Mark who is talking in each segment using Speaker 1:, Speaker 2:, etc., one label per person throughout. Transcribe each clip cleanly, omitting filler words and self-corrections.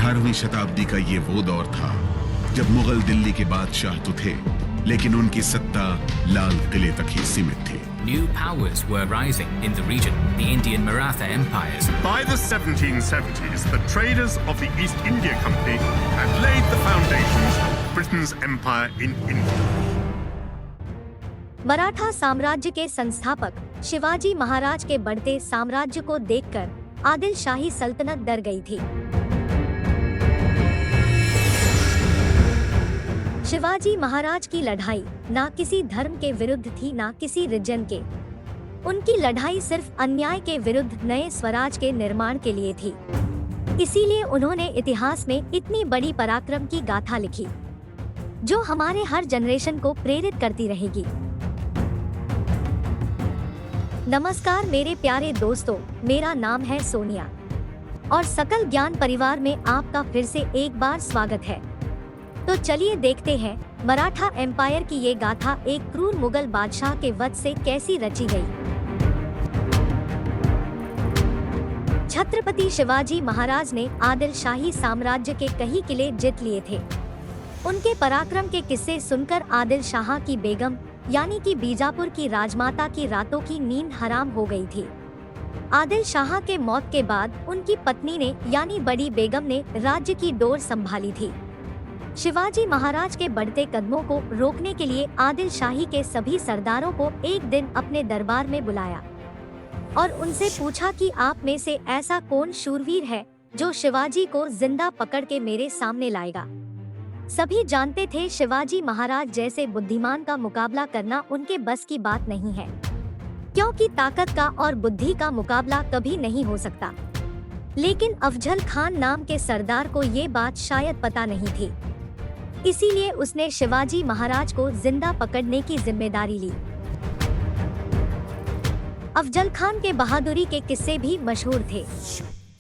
Speaker 1: 18वीं शताब्दी का ये वो दौर था जब मुगल दिल्ली के बादशाह तो थे, लेकिन उनकी सत्ता लाल किले तक ही सीमित थी।
Speaker 2: New powers were rising in the region, the Indian Maratha empires.
Speaker 3: By the 1770s, the traders of the East India Company had laid the foundations of Britain's empire in India.
Speaker 4: Maratha साम्राज्य के संस्थापक शिवाजी महाराज के बढ़ते साम्राज्य को देखकर आदिल शाही सल्तनत डर गई थी। शिवाजी महाराज की लड़ाई ना किसी धर्म के विरुद्ध थी, ना किसी रिजन के। उनकी लड़ाई सिर्फ अन्याय के विरुद्ध नए स्वराज के निर्माण के लिए थी। इसीलिए उन्होंने इतिहास में इतनी बड़ी पराक्रम की गाथा लिखी, जो हमारे हर जनरेशन को प्रेरित करती रहेगी। नमस्कार मेरे प्यारे दोस्तों, मेरा नाम है सोनिया और सकल ज्ञान परिवार में आपका फिर से एक बार स्वागत है। तो चलिए देखते हैं मराठा एम्पायर की ये गाथा एक क्रूर मुगल बादशाह के वध से कैसी रची गई। छत्रपति शिवाजी महाराज ने आदिल शाही साम्राज्य के कई किले जीत लिए थे। उनके पराक्रम के किस्से सुनकर आदिल शाह की बेगम यानी कि बीजापुर की राजमाता की रातों की नींद हराम हो गई थी। आदिल शाह के मौत के बाद उनकी पत्नी ने यानी बड़ी बेगम ने राज्य की डोर संभाली थी। शिवाजी महाराज के बढ़ते कदमों को रोकने के लिए आदिल शाही के सभी सरदारों को एक दिन अपने दरबार में बुलाया और उनसे पूछा कि आप में से ऐसा कौन शूरवीर है जो शिवाजी को जिंदा पकड़ के मेरे सामने लाएगा। सभी जानते थे शिवाजी महाराज जैसे बुद्धिमान का मुकाबला करना उनके बस की बात नहीं है, क्योंकि ताकत का और बुद्धि का मुकाबला कभी नहीं हो सकता। लेकिन अफजल खान नाम के सरदार को ये बात शायद पता नहीं थी, इसीलिए उसने शिवाजी महाराज को जिंदा पकड़ने की जिम्मेदारी ली। अफजल खान के बहादुरी के किस्से भी मशहूर थे।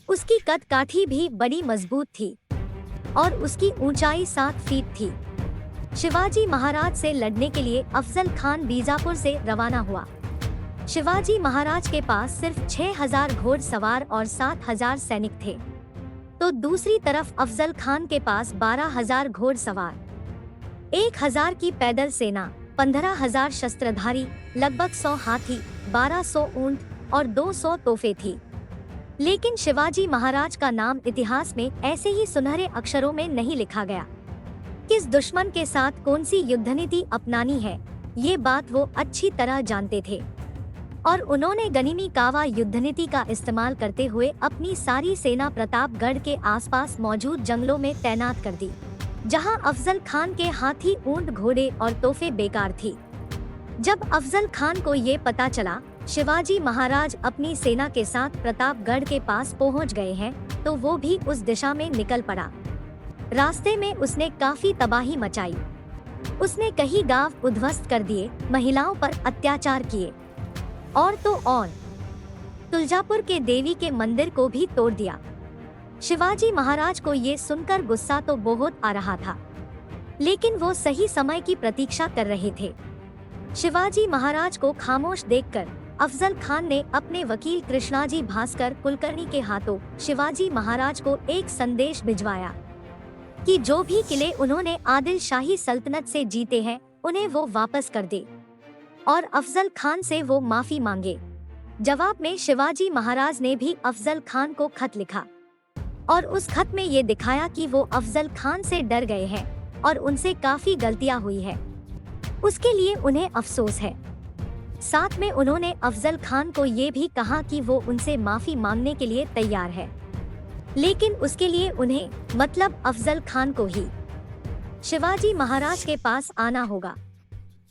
Speaker 4: उसकी कद काठी भी बड़ी मजबूत थी और उसकी ऊंचाई 7 फीट थी। शिवाजी महाराज से लड़ने के लिए अफजल खान बीजापुर से रवाना हुआ। शिवाजी महाराज के पास सिर्फ 6000 घोड़सवार और 7000 सैनिक थे, तो दूसरी तरफ अफजल खान के पास 12000 घोड़सवार, 1000 की पैदल सेना, 15000 शस्त्रधारी, लगभग 100 हाथी, 1200 ऊंट और 200 तोफे थी। लेकिन शिवाजी महाराज का नाम इतिहास में ऐसे ही सुनहरे अक्षरों में नहीं लिखा गया। किस दुश्मन के साथ कौन सी युद्ध नीति अपनानी है, ये बात वो अच्छी तरह जानते थे और उन्होंने गनिमी कावा युद्ध नीति का इस्तेमाल करते हुए अपनी सारी सेना प्रतापगढ़ के आसपास मौजूद जंगलों में तैनात कर दी, जहां अफजल खान के हाथी, ऊंट, घोड़े और तोफे बेकार थी। जब अफजल खान को ये पता चला शिवाजी महाराज अपनी सेना के साथ प्रतापगढ़ के पास पहुंच गए हैं, तो वो भी उस दिशा में निकल पड़ा। रास्ते में उसने काफी तबाही मचाई। उसने कई गांव उद्ध्वस्त कर दिए, महिलाओं पर अत्याचार किए और तो और तुलजापुर के देवी के मंदिर को भी तोड़ दिया। शिवाजी महाराज को ये सुनकर गुस्सा तो बहुत आ रहा था, लेकिन वो सही समय की प्रतीक्षा कर रहे थे। शिवाजी महाराज को खामोश देखकर अफजल खान ने अपने वकील कृष्णाजी भास्कर कुलकर्णी के हाथों शिवाजी महाराज को एक संदेश भिजवाया कि जो भी किले उन्होंने आदिल शाही सल्तनत से जीते हैं उन्हें वो वापस कर दे और अफजल खान से वो माफी मांगे। जवाब में शिवाजी महाराज ने भी अफजल खान को खत लिखा और उस खत में ये दिखाया कि वो अफजल खान से डर गए हैं और उनसे काफी गलतियां हुई है, उसके लिए उन्हें अफसोस है। साथ में उन्होंने अफजल खान को ये भी कहा कि वो उनसे माफी मांगने के लिए तैयार है, लेकिन उसके लिए उन्हें मतलब अफजल खान को ही शिवाजी महाराज के पास आना होगा।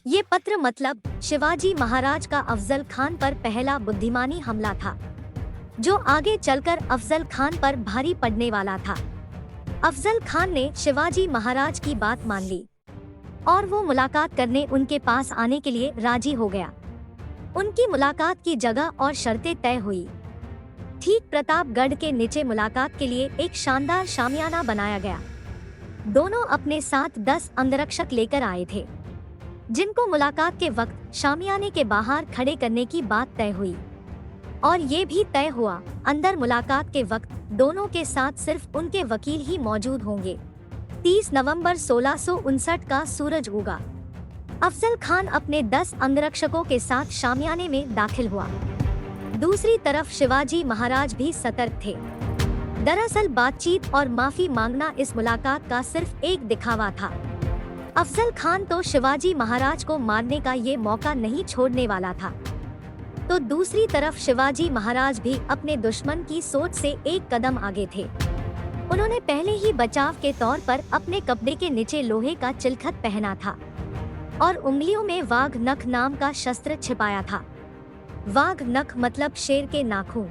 Speaker 4: ये पत्र मतलब शिवाजी महाराज का अफजल खान पर पहला बुद्धिमानी हमला था, जो आगे चलकर अफजल खान पर भारी पड़ने वाला था। अफजल खान ने शिवाजी महाराज की बात मान ली और वो मुलाकात करने उनके पास आने के लिए राजी हो गया। उनकी मुलाकात की जगह और शर्तें तय हुई। ठीक प्रतापगढ़ के नीचे मुलाकात के लिए एक शानदार शामियाना बनाया गया। दोनों अपने साथ 10 अंगरक्षक लेकर आए थे, जिनको मुलाकात के वक्त शामियाने के बाहर खड़े करने की बात तय हुई और ये भी तय हुआ अंदर मुलाकात के वक्त दोनों के साथ सिर्फ उनके वकील ही मौजूद होंगे। 30 नवंबर 1659 का सूरज उगा। अफजल खान अपने 10 अंगरक्षकों के साथ शामियाने में दाखिल हुआ। दूसरी तरफ शिवाजी महाराज भी सतर्क थे। दरअसल बातचीत और माफी मांगना इस मुलाकात का सिर्फ एक दिखावा था। अफजल खान तो शिवाजी महाराज को मारने का ये मौका नहीं छोड़ने वाला था। तो दूसरी तरफ शिवाजी महाराज भी अपने दुश्मन की सोच से एक कदम आगे थे। उन्होंने पहले ही बचाव के तौर पर अपने कपड़े के नीचे लोहे का चिलखत पहना था और उंगलियों में वाघ नख नाम का शस्त्र छिपाया था। वाघ नख मतलब शेर के नाखून।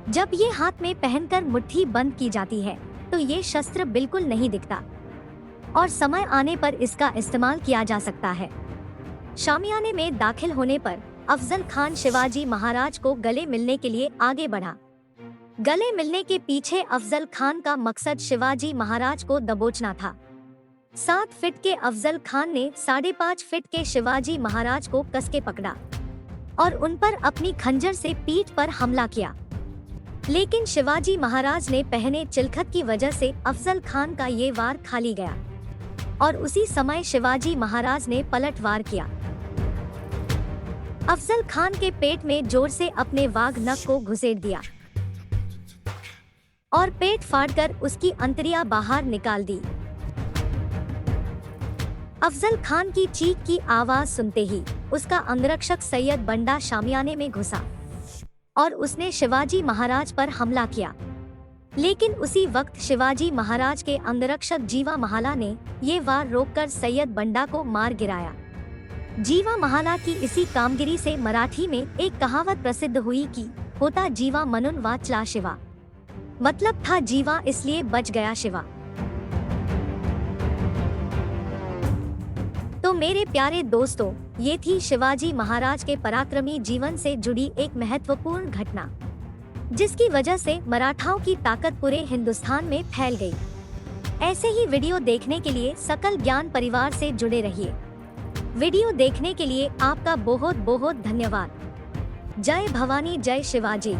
Speaker 4: जब ये हाथ में पहनकर मुट्ठी बंद की जाती है तो ये शस्त्र बिल्कुल नहीं दिखता और समय आने पर इसका इस्तेमाल किया जा सकता है। शामियाने में दाखिल होने पर अफजल खान शिवाजी महाराज को गले मिलने के लिए आगे बढ़ा। गले मिलने के पीछे अफजल खान का मकसद शिवाजी महाराज को दबोचना था। 7 फीट के अफजल खान ने 5.5 फीट के शिवाजी महाराज को कसके पकड़ा और उन पर अपनी खंजर से पीठ पर हमला किया। लेकिन शिवाजी महाराज ने पहने चिलखत की वजह से अफजल खान का ये वार खाली गया और उसी समय शिवाजी महाराज ने पलटवार किया। अफजल खान के पेट में जोर से अपने वाघ नख को घुसेड़ दिया और पेट फाड़कर उसकी अंतड़ियां बाहर निकाल दी। अफजल खान की चीख की आवाज सुनते ही उसका अंगरक्षक सैयद बंडा शामियाने में घुसा और उसने शिवाजी महाराज पर हमला किया। लेकिन उसी वक्त शिवाजी महाराज के अंगरक्षक जीवा महाला ने ये वार रोककर सैयद बंडा को मार गिराया। जीवा महाला की इसी कामगिरी से मराठी में एक कहावत प्रसिद्ध हुई कि होता जीवा म्हणून वाचला शिवा, मतलब था जीवा इसलिए बच गया शिवा। तो मेरे प्यारे दोस्तों, ये थी शिवाजी महाराज के पराक्रमी जीवन से जुड़ी एक महत्वपूर्ण घटना, जिसकी वजह से मराठाओं की ताकत पूरे हिंदुस्तान में फैल गई। ऐसे ही वीडियो देखने के लिए सकल ज्ञान परिवार से जुड़े रहिए। वीडियो देखने के लिए आपका बहुत बहुत धन्यवाद। जय भवानी, जय शिवाजी।